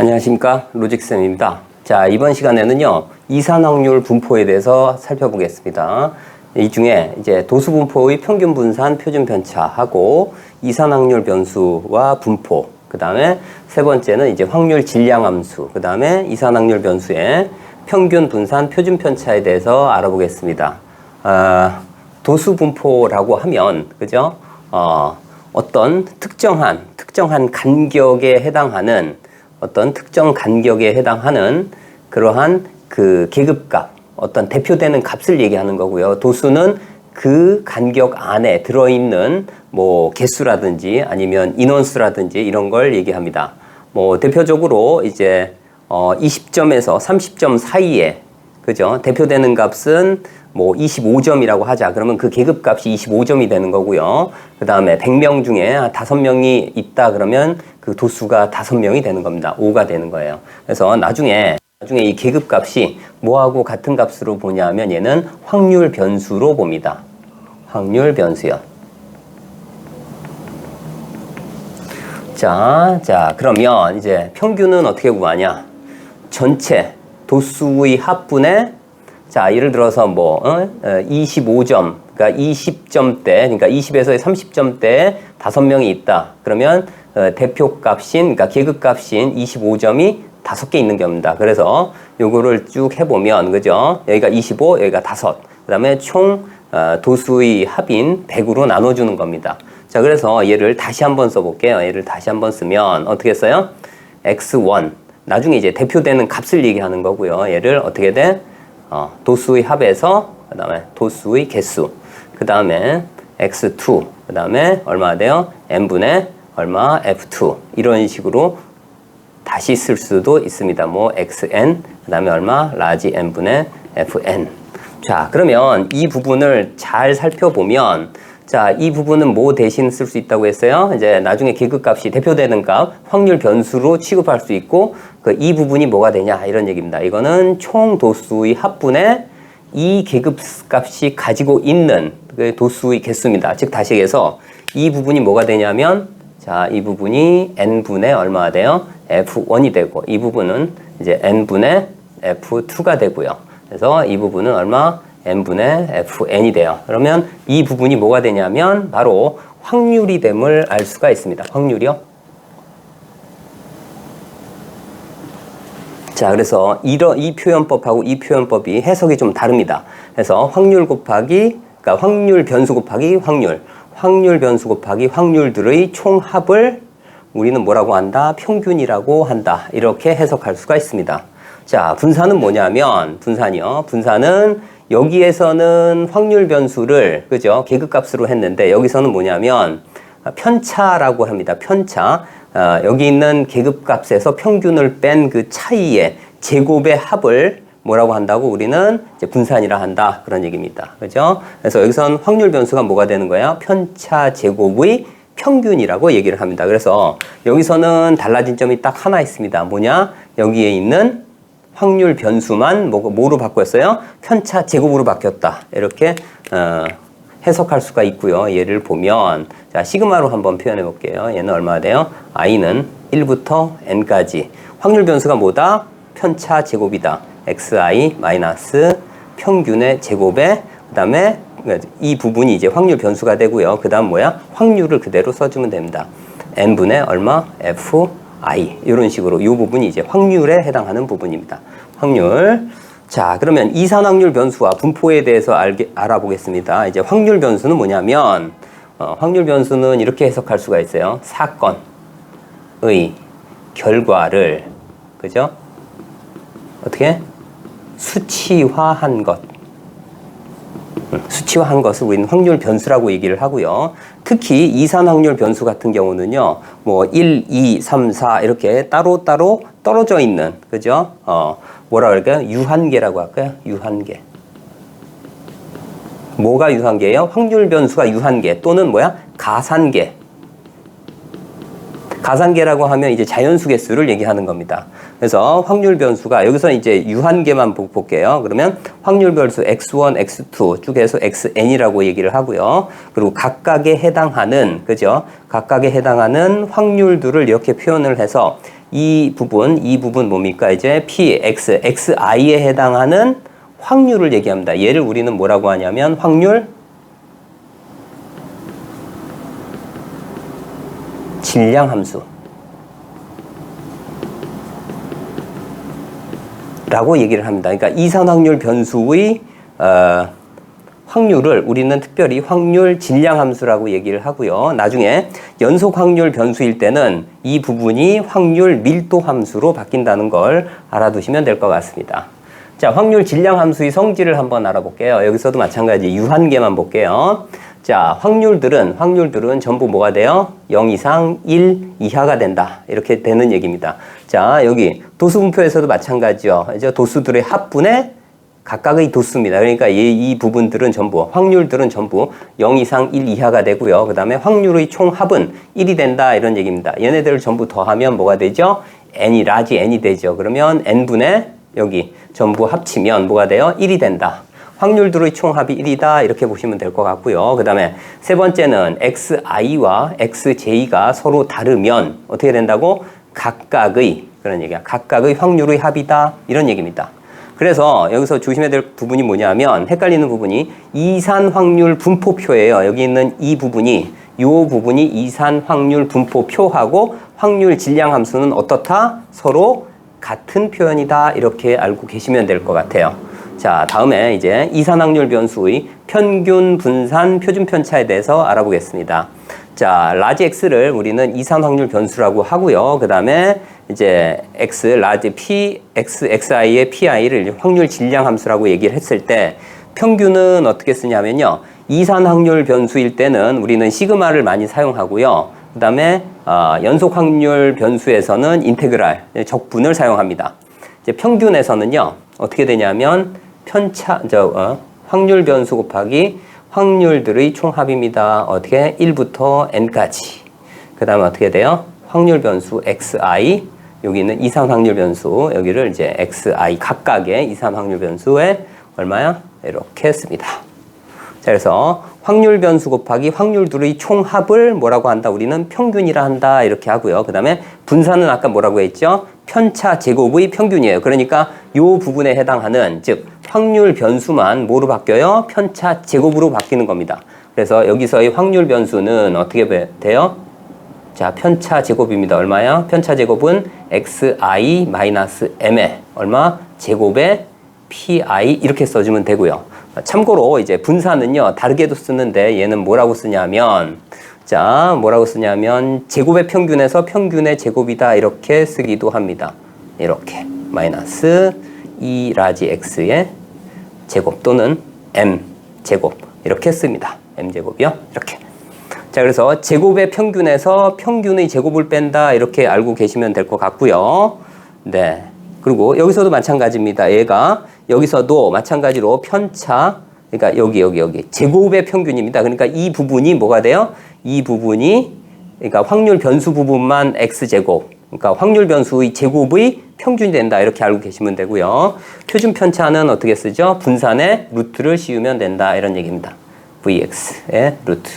안녕하십니까, 로직쌤입니다. 자, 이번 시간에는요 이산확률 분포에 대해서 살펴보겠습니다. 이 중에 이제 도수 분포의 평균 분산 표준 편차하고 이산확률 변수와 분포, 그 다음에 세 번째는 이제 확률 질량 함수, 그 다음에 이산확률 변수의 평균 분산 표준 편차에 대해서 알아보겠습니다. 도수 분포라고 하면 그죠? 어떤 특정한 간격에 해당하는 특정 간격에 해당하는 그러한 그 계급값, 어떤 대표되는 값을 얘기하는 거고요. 도수는 그 간격 안에 들어있는 뭐 개수라든지 아니면 인원수라든지 이런 걸 얘기합니다. 뭐 대표적으로 이제 20점에서 30점 사이에 그죠? 대표되는 값은 뭐 25점이라고 하자. 그러면 그 계급값이 25점이 되는 거고요. 그 다음에 100명 중에 5명이 있다 그러면 그 도수가 5명이 되는 겁니다. 5가 되는 거예요. 그래서 나중에 이 계급값이 뭐하고 같은 값으로 보냐면 얘는 확률 변수로 봅니다. 확률 변수요. 자, 그러면 이제 평균은 어떻게 구하냐? 전체 도수의 합분에 자, 예를 들어서 25점, 그러니까 20점대, 그러니까 20에서 30점대에 5명이 있다. 그러면 대표값인, 그러니까 계급값인 25점이 5개 있는 겁니다. 그래서 요거를 쭉 해보면, 그죠? 여기가 25, 여기가 5. 그 다음에 총 도수의 합인 100으로 나눠주는 겁니다. 자, 그래서 얘를 다시 한번 써볼게요. 얘를 다시 한번 쓰면 어떻게 써요? x1. 나중에 이제 대표되는 값을 얘기하는 거고요. 얘를 어떻게 돼? 도수의 합에서 그 다음에 도수의 개수, 그 다음에 x2, 그 다음에 얼마 돼요? n분의 얼마 f2 이런 식으로 다시 쓸 수도 있습니다. 뭐 xn, 그 다음에 얼마? 라지 n분의 fn. 자, 그러면 이 부분을 잘 살펴보면 자, 이 부분은 뭐 대신 쓸 수 있다고 했어요? 이제 나중에 계급값이 대표되는 값, 확률 변수로 취급할 수 있고, 이 부분이 뭐가 되냐, 이런 얘기입니다. 이거는 총 도수의 합분에 이 계급값이 가지고 있는 그 도수의 개수입니다. 즉, 다시 얘기해서 이 부분이 뭐가 되냐면, 자, 이 부분이 n분의 얼마가 돼요? f1이 되고, 이 부분은 이제 n분의 f2가 되고요. 그래서 이 부분은 얼마? n분의 fn이 돼요. 그러면 이 부분이 뭐가 되냐면 바로 확률이 됨을 알 수가 있습니다. 확률이요. 자, 그래서 이 표현법하고 이 표현법이 해석이 좀 다릅니다. 그래서 확률 곱하기, 그러니까 확률 변수 곱하기 확률 변수 곱하기 확률들의 총합을 우리는 뭐라고 한다? 평균이라고 한다. 이렇게 해석할 수가 있습니다. 자, 분산은 뭐냐면 분산은 여기에서는 확률 변수를 그죠? 계급값으로 했는데 여기서는 뭐냐면 편차라고 합니다. 편차. 여기 있는 계급값에서 평균을 뺀 그 차이의 제곱의 합을 뭐라고 한다고? 우리는 이제 분산이라 한다. 그런 얘기입니다. 그죠? 그래서 여기선 확률 변수가 뭐가 되는 거야? 편차 제곱의 평균이라고 얘기를 합니다. 그래서 여기서는 달라진 점이 딱 하나 있습니다. 뭐냐? 여기에 있는 확률 변수만 뭐로 바뀌었어요? 편차 제곱으로 바뀌었다. 이렇게 해석할 수가 있고요. 얘를 보면 자, 시그마로 한번 표현해 볼게요. 얘는 얼마나 돼요? i는 1부터 n까지. 확률 변수가 뭐다? 편차 제곱이다. xi 마이너스 평균의 제곱에 그다음에 이 부분이 이제 확률 변수가 되고요. 그다음 뭐야? 확률을 그대로 써주면 됩니다. n분의 얼마? fi 이런 식으로 이 부분이 이제 확률에 해당하는 부분입니다. 확률. 자, 그러면 이산확률 변수와 분포에 대해서 알아보겠습니다. 이제 확률 변수는 뭐냐면 확률 변수는 이렇게 해석할 수가 있어요. 사건의 결과를 그죠? 어떻게? 수치화한 것. 수치화한 것을 우리는 확률 변수라고 얘기를 하고요. 특히 이산확률 변수 같은 경우는요, 뭐 1, 2, 3, 4 이렇게 따로따로 떨어져 있는, 그죠? 뭐라 그럴까요? 유한계라고 할까요? 유한계. 뭐가 유한계예요? 확률 변수가 유한계 또는 뭐야? 가산계. 가산계라고 하면 이제 자연수 개수를 얘기하는 겁니다. 그래서 확률 변수가 여기서 이제 유한계만 볼게요. 그러면 확률 변수 x1, x2 쭉 해서 xn이라고 얘기를 하고요. 그리고 각각에 해당하는 그죠? 각각에 해당하는 확률들을 이렇게 표현을 해서 이 부분 뭡니까? 이제 Px, Xi에 해당하는 확률을 얘기합니다. 얘를 우리는 뭐라고 하냐면 확률 질량 함수 라고 얘기를 합니다. 그러니까 이산 확률 변수의 확률을 우리는 특별히 확률 질량 함수라고 얘기를 하고요. 나중에 연속 확률 변수일 때는 이 부분이 확률 밀도 함수로 바뀐다는 걸 알아두시면 될 것 같습니다. 자, 확률 질량 함수의 성질을 한번 알아볼게요. 여기서도 마찬가지 유한계만 볼게요. 자, 확률들은 전부 뭐가 돼요? 0 이상 1 이하가 된다. 이렇게 되는 얘기입니다. 자, 여기 도수분표에서도 마찬가지죠. 이제 도수들의 합분의 각각의 도수입니다. 그러니까 이 부분들은 전부, 확률들은 전부 0 이상 1 이하가 되고요. 그 다음에 확률의 총합은 1이 된다. 이런 얘기입니다. 얘네들을 전부 더하면 뭐가 되죠? n이, 라지 n이 되죠. 그러면 n분의 여기 전부 합치면 뭐가 돼요? 1이 된다. 확률들의 총합이 1이다. 이렇게 보시면 될 것 같고요. 그 다음에 세 번째는 xi와 xj가 서로 다르면 어떻게 된다고? 각각의, 그런 얘기야. 각각의 확률의 합이다. 이런 얘기입니다. 그래서 여기서 조심해야 될 부분이 뭐냐면 헷갈리는 부분이 이산 확률 분포표예요. 여기 있는 이 부분이 이산 확률 분포표하고 확률 질량 함수는 어떻다? 서로 같은 표현이다. 이렇게 알고 계시면 될 것 같아요. 자, 다음에 이제 이산 확률 변수의 평균, 분산, 표준 편차에 대해서 알아보겠습니다. 자, 라지 x를 우리는 이산 확률 변수라고 하고요. 그 다음에 이제 x, 라지 p, xi의 pi를 확률 질량 함수라고 얘기를 했을 때 평균은 어떻게 쓰냐면요. 이산 확률 변수일 때는 우리는 시그마를 많이 사용하고요. 그 다음에 연속 확률 변수에서는 인테그랄, 적분을 사용합니다. 이제 평균에서는요. 어떻게 되냐면 확률 변수 곱하기 확률들의 총합입니다. 어떻게? 1부터 n까지. 그 다음에 어떻게 돼요? 확률 변수 xi, 여기는 이산 확률 변수, 여기를 이제 xi 각각의 이산 확률 변수에 얼마야? 이렇게 씁니다. 자, 그래서 확률 변수 곱하기 확률들의 총합을 뭐라고 한다? 우리는 평균이라 한다. 이렇게 하고요. 그 다음에 분산은 아까 뭐라고 했죠? 편차 제곱의 평균이에요. 그러니까 이 부분에 해당하는, 즉 확률 변수만 뭐로 바뀌어요? 편차 제곱으로 바뀌는 겁니다. 그래서 여기서의 확률 변수는 어떻게 돼요? 자, 편차 제곱입니다. 얼마야? 편차 제곱은 xi-m에 얼마? 제곱에 pi 이렇게 써주면 되고요. 참고로 이제 분산은요, 다르게도 쓰는데 얘는 뭐라고 쓰냐면, 자, 뭐라고 쓰냐면 제곱의 평균에서 평균의 제곱이다. 이렇게 쓰기도 합니다. 이렇게 마이너스 2 라지 x의 제곱 또는 m 제곱 이렇게 씁니다. m 제곱이요. 이렇게. 자, 그래서 제곱의 평균에서 평균의 제곱을 뺀다. 이렇게 알고 계시면 될 것 같고요. 네. 그리고 여기서도 마찬가지입니다. 얘가 여기서도 마찬가지로 편차, 그러니까 여기 제곱의 평균입니다. 그러니까 이 부분이 뭐가 돼요? 이 부분이 그러니까 확률 변수 부분만 x제곱, 그러니까 확률 변수의 제곱의 평균이 된다. 이렇게 알고 계시면 되고요. 표준 편차는 어떻게 쓰죠? 분산에 루트를 씌우면 된다. 이런 얘기입니다. vx의 루트.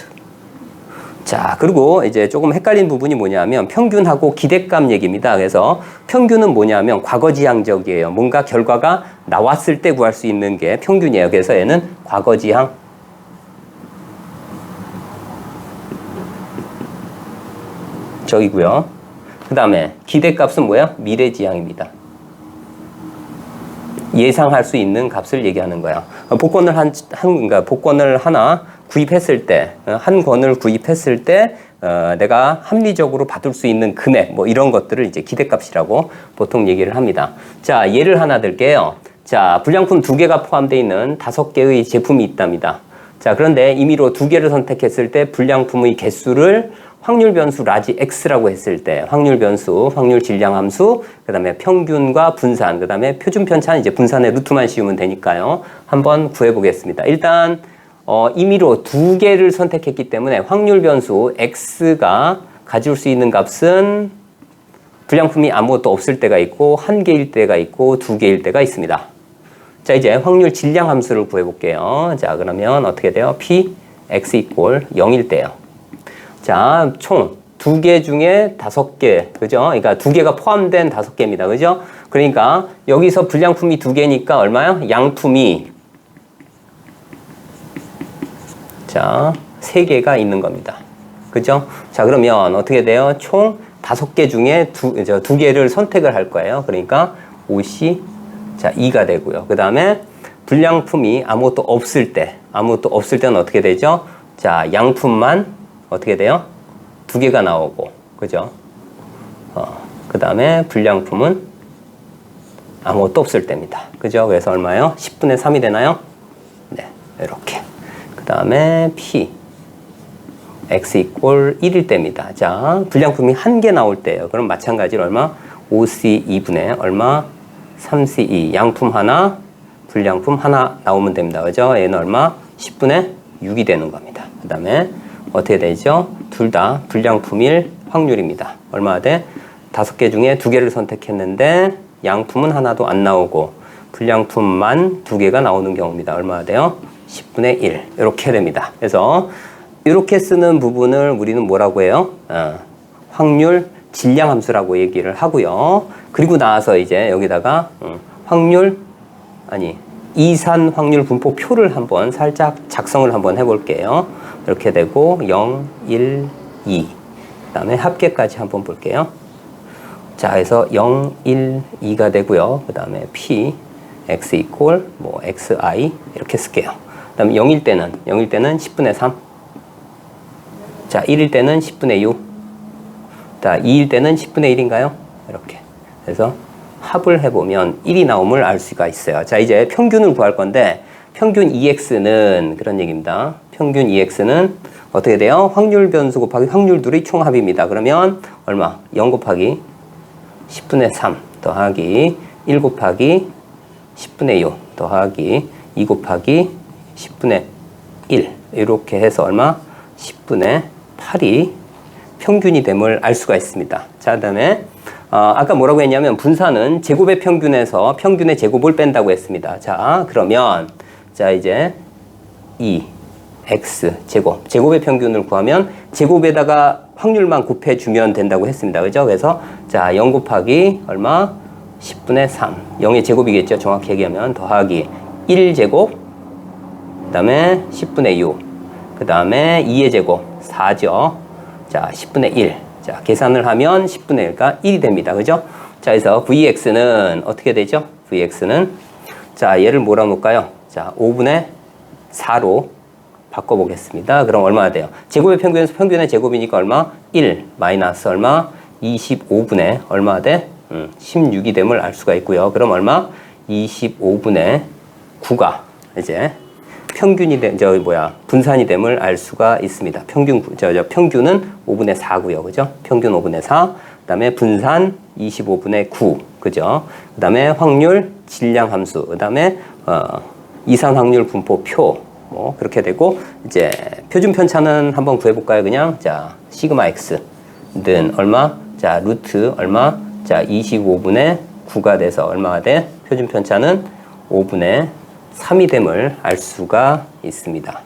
자, 그리고 이제 조금 헷갈린 부분이 뭐냐면 평균하고 기대값 얘기입니다. 그래서 평균은 뭐냐면 과거지향적이에요. 뭔가 결과가 나왔을 때 구할 수 있는 게 평균이에요. 그래서 얘는 과거지향. 적이고요. 그 다음에 기대값은 뭐야? 미래지향입니다. 예상할 수 있는 값을 얘기하는 거야. 복권을 그러니까 복권을 하나 구입했을 때, 한 권을 구입했을 때, 내가 합리적으로 받을 수 있는 금액, 뭐 이런 것들을 이제 기대값이라고 보통 얘기를 합니다. 자, 예를 하나 들게요. 자, 불량품 2개가 포함되어 있는 5개의 제품이 있답니다. 자, 그런데 임의로 2개를 선택했을 때 불량품의 개수를 확률 변수 라지 x라고 했을 때 확률 변수, 확률 질량 함수, 그 다음에 평균과 분산, 그 다음에 표준 편차는 이제 분산의 루트만 씌우면 되니까요. 한번 구해 보겠습니다. 일단 임의로 2개를 선택했기 때문에 확률 변수 x가 가질 수 있는 값은 불량품이 아무것도 없을 때가 있고 1개일 때가 있고 2개일 때가 있습니다. 자, 이제 확률 질량 함수를 구해 볼게요. 자, 그러면 어떻게 돼요? p x 이퀄 0일 때요. 자, 총 두 개 중에 5개, 그죠? 그러니까 두 개가 포함된 5개입니다. 그죠? 그러니까 여기서 불량품이 2개니까 얼마요? 양품이 자, 3개가 있는 겁니다. 그죠? 자, 그러면 어떻게 돼요? 총 5개 중에 두 개를 선택을 할 거예요. 그러니까 옷이 자, 2가 되고요. 그 다음에 불량품이 아무것도 없을 때는 어떻게 되죠? 자, 양품만 어떻게 돼요? 2개가 나오고, 그죠? 그 다음에 불량품은 아무것도 없을 때입니다. 그죠? 그래서 얼마예요? 10분의 3이 되나요? 네, 이렇게. 그 다음에 P, X 이퀄 1일 때입니다. 자, 불량품이 1개 나올 때예요. 그럼 마찬가지로 얼마? 5C 2분의 얼마? 3C2. 양품 하나, 불량품 하나 나오면 됩니다. 그죠? 얘는 얼마? 10분의 6이 되는 겁니다. 그 다음에 어떻게 되죠? 둘 다 불량품일 확률입니다. 얼마 돼? 5개 중에 2개를 선택했는데 양품은 하나도 안 나오고 불량품만 2개가 나오는 경우입니다. 얼마 돼요? 10분의 1. 이렇게 됩니다. 그래서 이렇게 쓰는 부분을 우리는 뭐라고 해요? 확률 질량 함수라고 얘기를 하고요. 그리고 나서 이제 여기다가 이산 확률 분포표를 한번 살짝 작성을 한번 해볼게요. 이렇게 되고 0, 1, 2. 그 다음에 합계까지 한번 볼게요. 자, 그래서 0, 1, 2가 되고요. 그 다음에 P, X 이퀄 XI 이렇게 쓸게요. 그 다음에 0일 때는 10분의 3. 자, 1일 때는 10분의 6. 자, 2일 때는 10분의 1인가요? 이렇게. 그래서 합을 해보면 1이 나옴을 알 수가 있어요. 자, 이제 평균을 구할 건데 평균 EX는 그런 얘기입니다. 평균 EX는 어떻게 돼요? 확률 변수 곱하기 확률들의 총합입니다. 그러면 얼마? 0 곱하기 10분의 3 더하기 1 곱하기 10분의 6 더하기 2 곱하기 10분의 1 이렇게 해서 얼마? 10분의 8이 평균이 됨을 알 수가 있습니다. 자, 그 다음에 아까 뭐라고 했냐면 분산은 제곱의 평균에서 평균의 제곱을 뺀다고 했습니다. 자, 그러면 자, 이제 2x 제곱의 평균을 구하면 제곱에다가 확률만 곱해주면 된다고 했습니다. 그죠? 그래서 자, 0 곱하기 얼마? 10분의 3 0의 제곱이겠죠? 정확히 얘기하면 더하기 1제곱 그 다음에 10분의 6 그 다음에 2의 제곱 4죠. 자, 10분의 1. 자, 계산을 하면 10분의 1가 1이 됩니다. 그죠? 자, 그래서 VX는 어떻게 되죠? VX는 자, 얘를 뭐라 놓을까요? 자, 5분의 4로 바꿔보겠습니다. 그럼 얼마나 돼요? 제곱의 평균에서 평균의 제곱이니까 얼마? 1 마이너스 얼마? 25분의 얼마 돼? 16이 됨을 알 수가 있고요. 그럼 얼마? 25분의 9가 이제 평균이 분산이 됨을 알 수가 있습니다. 평균은 5분의 4고요. 그죠? 평균 5분의 4. 그다음에 분산 25분의 9. 그죠? 그다음에 확률 질량 함수. 그다음에 이산 확률 분포표. 뭐 그렇게 되고 이제 표준 편차는 한번 구해 볼까요? 그냥 자, 시그마 x는 얼마? 자, 루트 얼마? 자, 25분의 9가 돼서 얼마가 돼? 표준 편차는 5분의 3이 됨을 알 수가 있습니다.